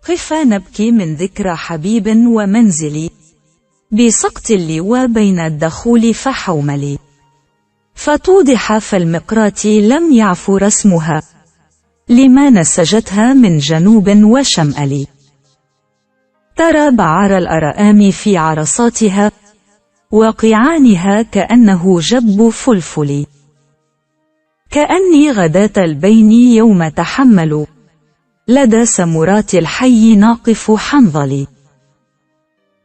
قفا نبكي من ذكرى حبيب ومنزلي، بسقط اللواء بين الدخول فحوملي، فتوضح فالمقراة لم يعف رسمها، لما نسجتها من جنوب وشمال. ترى بعار الأرآم في عرصاتها، وقيعانها كأنه جب فلفل، كأني غداة البين يوم تحمل، لدى سمرات الحي ناقف حنظلي،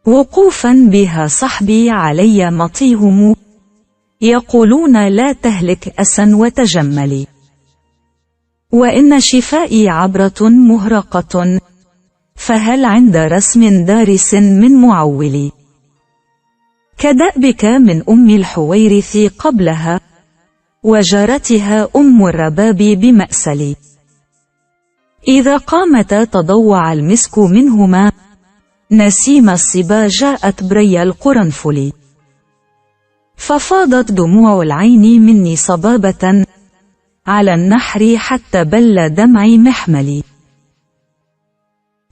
وقوفا بها صحبي علي مطيهم، يقولون لا تهلك أسا وتجملي، وإن شفائي عبرة مهرقة، فهل عند رسم دارس من معولي، كدأبك من أم الحويرث قبلها، وجارتها أم الرباب بمأسل، إذا قامتا تضوع المسك منهما، نسيم الصبا جاءت بري القرنفل، ففاضت دموع العين مني صبابة، على النحر حتى بل دمعي محملي،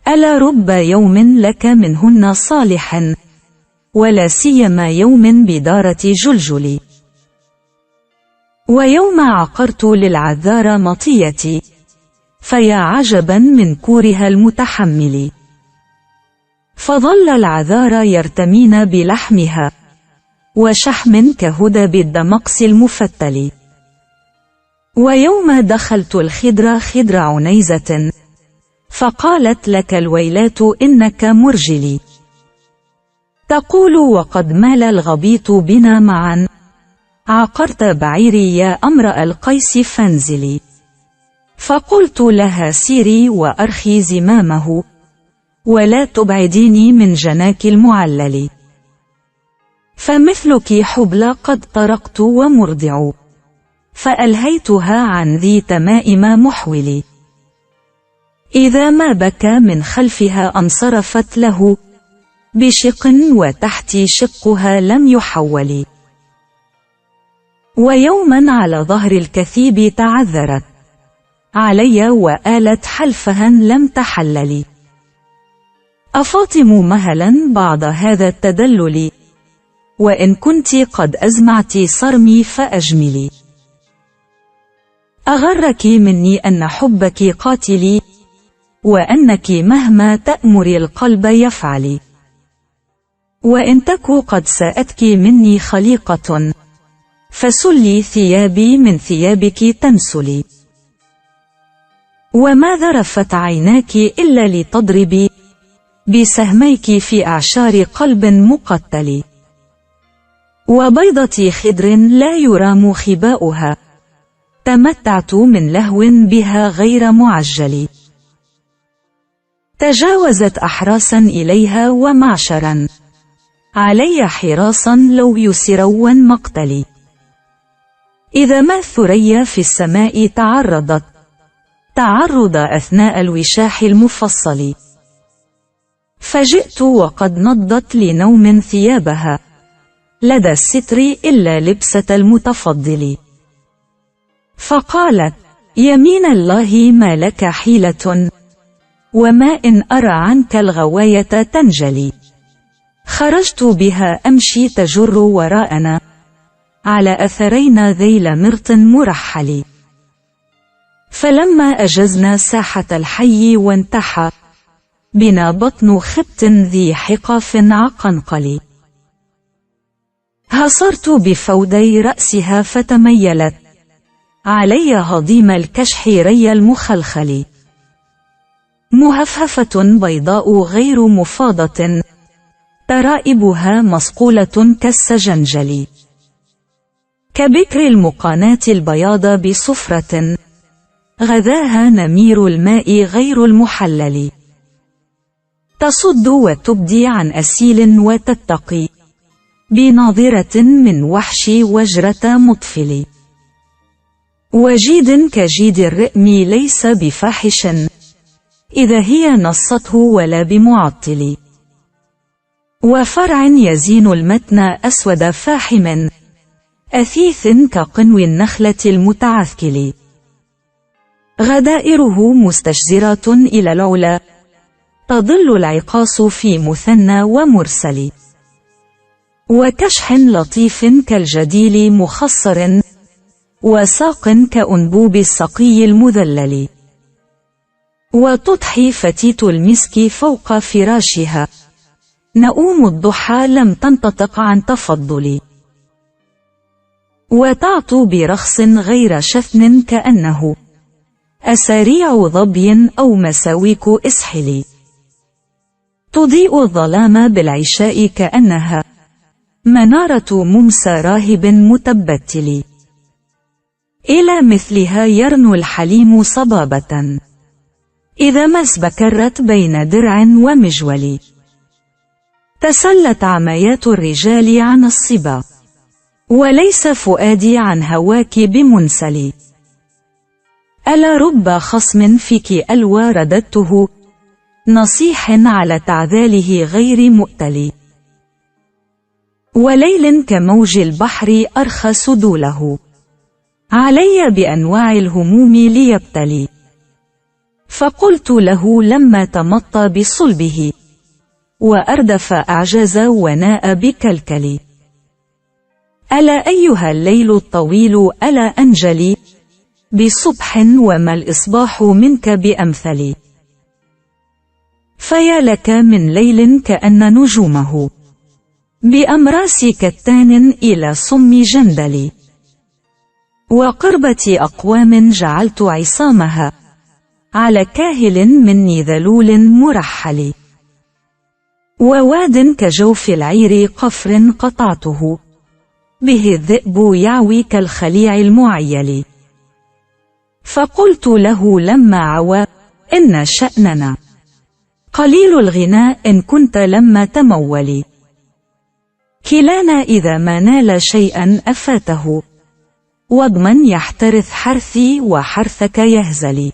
ألا رب يوم لك منهن صالحا، ولا سيما يوم بدارة جلجل، ويوم عقرت للعذار مطيتي، فيا عجبا من كورها المتحمل، فظل العذار يرتمين بلحمها، وشحم كهدى بالدمقس المفتل، ويوم دخلت الخدر خدر عنيزة، فقالت لك الويلات إنك مرجلي، تقول وقد مال الغبيط بنا معا، عقرت بعيري يا أمرأ القيس فانزلي، فقلت لها سيري وأرخي زمامه، ولا تبعديني من جناك المعلل، فمثلك حبلى قد طرقت ومرضع، فألهيتها عن ذي تمائم محولي، إذا ما بكى من خلفها انصرفت له، بشق وتحتي شقها لم يحول، ويوما على ظهر الكثيب تعذرت علي، وآلت حلفها لم تحلل، أفاطم مهلا بعد هذا التدلل، وإن كنت قد أزمعت صرمي فأجملي، أغرك مني أن حبك قاتلي، وأنك مهما تأمري القلب يفعل، وإن تك قد ساءتك مني خليقة، فسلي ثيابي من ثيابك تنسلي، وما ذرفت عيناك إلا لتضربي بسهميك في أعشار قلب مقتل، وبيضة خدر لا يرام خباؤها، تمتعت من لهو بها غير معجل، تجاوزت أحراسا إليها ومعشرا، علي حراسا لو يسروا مقتلي، إذا ما الثريا في السماء تعرضت، تعرض أثناء الوشاح المفصل، فجئت وقد نضت لنوم ثيابها، لدى الستر إلا لبسة المتفضل، فقالت يمين الله ما لك حيلة، وما إن أرى عنك الغواية تنجلي، خرجت بها أمشي تجر وراءنا، على أثرين ذيل مرط مرحل، فلما أجزنا ساحة الحي وانتحى بنا بطن خبط ذي حقاف عقنقل، هصرت بفودي رأسها فتميلت علي هضيم الكشح ري المخلخل، مهفهفة بيضاء غير مفاضة، ترائبها مصقولة كالسجنجل، كبكر المقاناة البياض بصفرة، غذاها نمير الماء غير المحلل، تصد وتبدي عن أسيل وتتقي، بناظرة من وحش وجرة مطفل، وجيد كجيد الرئم ليس بفاحش، إذا هي نصته ولا بمعطل، وفرع يزين المتن أسود فاحم، أثيث كقنو النخلة المتعثكل، غدائره مستشزرة إلى العلا، تظل العقاص في مثنى ومرسل، وكشح لطيف كالجديل مخصر، وساق كأنبوب السقي المذلل، وتضحي فتيت المسك فوق فراشها، نؤوم الضحى لم تنتطق عن تفضل، وتعطو برخص غير شثن كأنه أساريع ظبي أو مساويك إسحل، تضيء الظلام بالعشاء كأنها منارة ممسى راهب متبتل، إلى مثلها يرنو الحليم صبابة إذا ما اسبكرت بين درع ومجول، تسلت عميات الرجال عن الصبا، وليس فؤادي عن هواك بمنسل، ألا رب خصم فيك ألوى رددته، نصيح على تعذاله غير مؤتل، وليل كموج البحر أرخى سدوله، علي بأنواع الهموم ليبتلي، فقلت له لما تمطى بصلبه، وأردف أعجز وناء بكلكل، ألا أيها الليل الطويل ألا أنجلي بصبح، وما الإصباح منك بأمثل، فيا لك من ليل كأن نجومه بأمراس كتان إلى صم جندل، وقربة أقوام جعلت عصامها على كاهل مني ذلول مرحل، وواد كجوف العير قفر قطعته به الذئب يعوي كالخليع المعيل، فقلت له لما عوى إن شأننا قليل الغناء إن كنت لما تمول، كلانا إذا ما نال شيئا أفاته، واضمن يحترث حرثي وحرثك يهزل،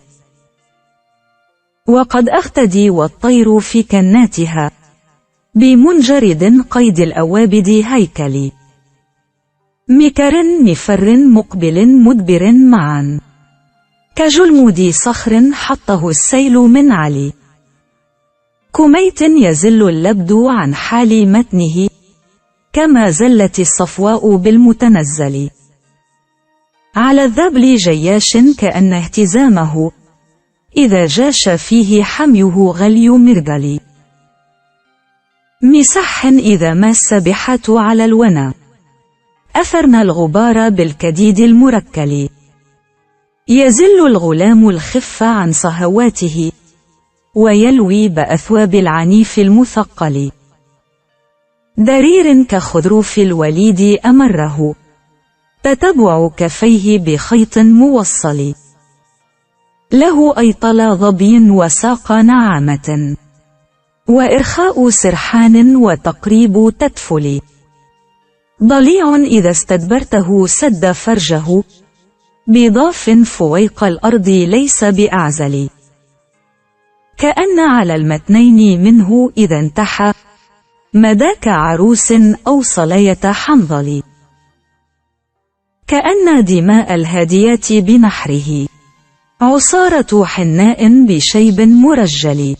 وقد أختدي والطير في كناتها بمنجرد قيد الأوابد هيكلي، مكر مفر مقبل مدبر معا، كجلمود صخر حطه السيل من علي، كميت يزل اللبد عن حال متنه، كما زلت الصفواء بالمتنزل، على الذبل جياش كأن اهتزامه إذا جاش فيه حميه غلي مرجل، مسح إذا ما السبحات على الونا أثرنا الغبار بالكديد المركل، يزل الغلام الخف عن صهواته، ويلوي بأثواب العنيف المثقل، درير كخذروف الوليد أمره تتبع كفيه بخيط موصل، له أيطل ظبي وساق نعامة، وإرخاء سرحان وتقريب تتفل، ضليع إذا استدبرته سد فرجه بضاف فويق الأرض ليس بأعزل، كأن على المتنين منه إذا انتحى مداك عروس أو صلية حنظل، كأن دماء الهاديات بنحره عصارة حناء بشيب مرجل،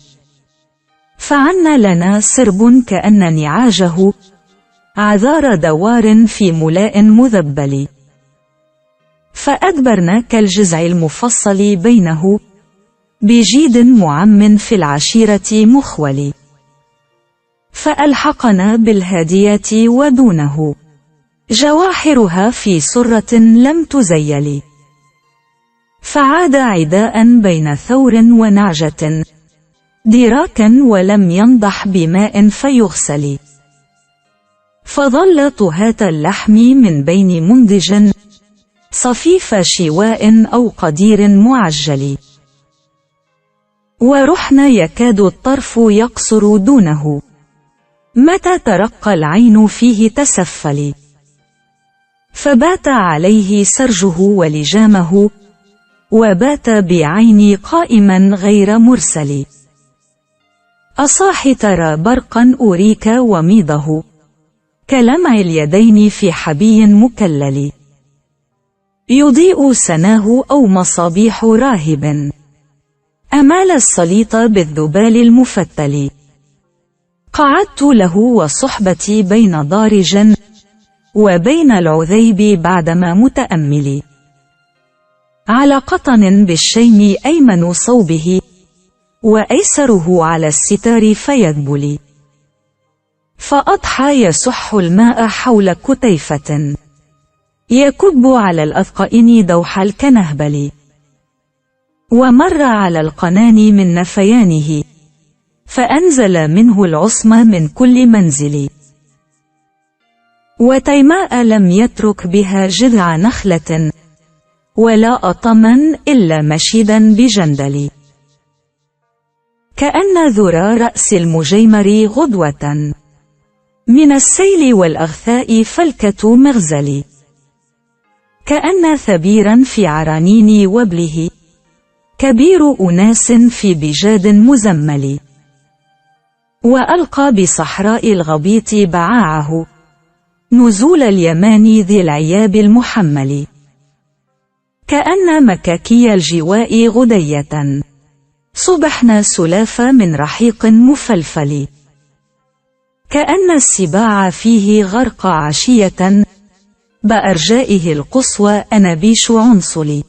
فعنا لنا سرب كأن نعاجه عذار دوار في ملاء مذبل، فأدبرنا كالجزع المفصل بينه بجيد معم في العشيرة مخول، فألحقنا بالهاديات ودونه جواحرها في سرة لم تزيل، فعاد عداء بين ثور ونعجة دراكا ولم ينضح بماء فيغسل، فظل طهاة اللحم من بين منضج صفيف شواء أو قدير معجل، ورحن يكاد الطرف يقصر دونه متى ترقى العين فيه تسفل، فبات عليه سرجه ولجامه، وبات بعيني قائما غير مرسل، أصاح ترى برقا أريك وميضه كلمع اليدين في حبي مكلل، يضيء سناه أو مصابيح راهب أمال السليط بالذبال المفتل. قعدت له وصحبتي بين ضارج وبين العذيب بعدما متأملي على قطن بالشيم أيمن صوبه وأيسره على الستار فيذبل. فأضحى يسح الماء حول كتيفة يكب على الأثقئن دوح الكنهبل. ومر على القنان من نفيانه فأنزل منه العصم من كل منزل. وتيماء لم يترك بها جذع نخلة ولا أطما إلا مشيدا بجندل. كأن ذرى رأس المجيمر غدوة من السيل والأغثاء فلكة مغزل. كأن ثبيرا في عرانين وبله كبير أناس في بجاد مزمل. وألقى بصحراء الغبيط بعاعه نزول اليمان ذي العياب المحمل. كأن مكاكي الجواء غدية صبحنا سلاف من رحيق مفلفل. كأن السباع فيه غرق عشية بأرجائه القصوى أنابيش عنصل.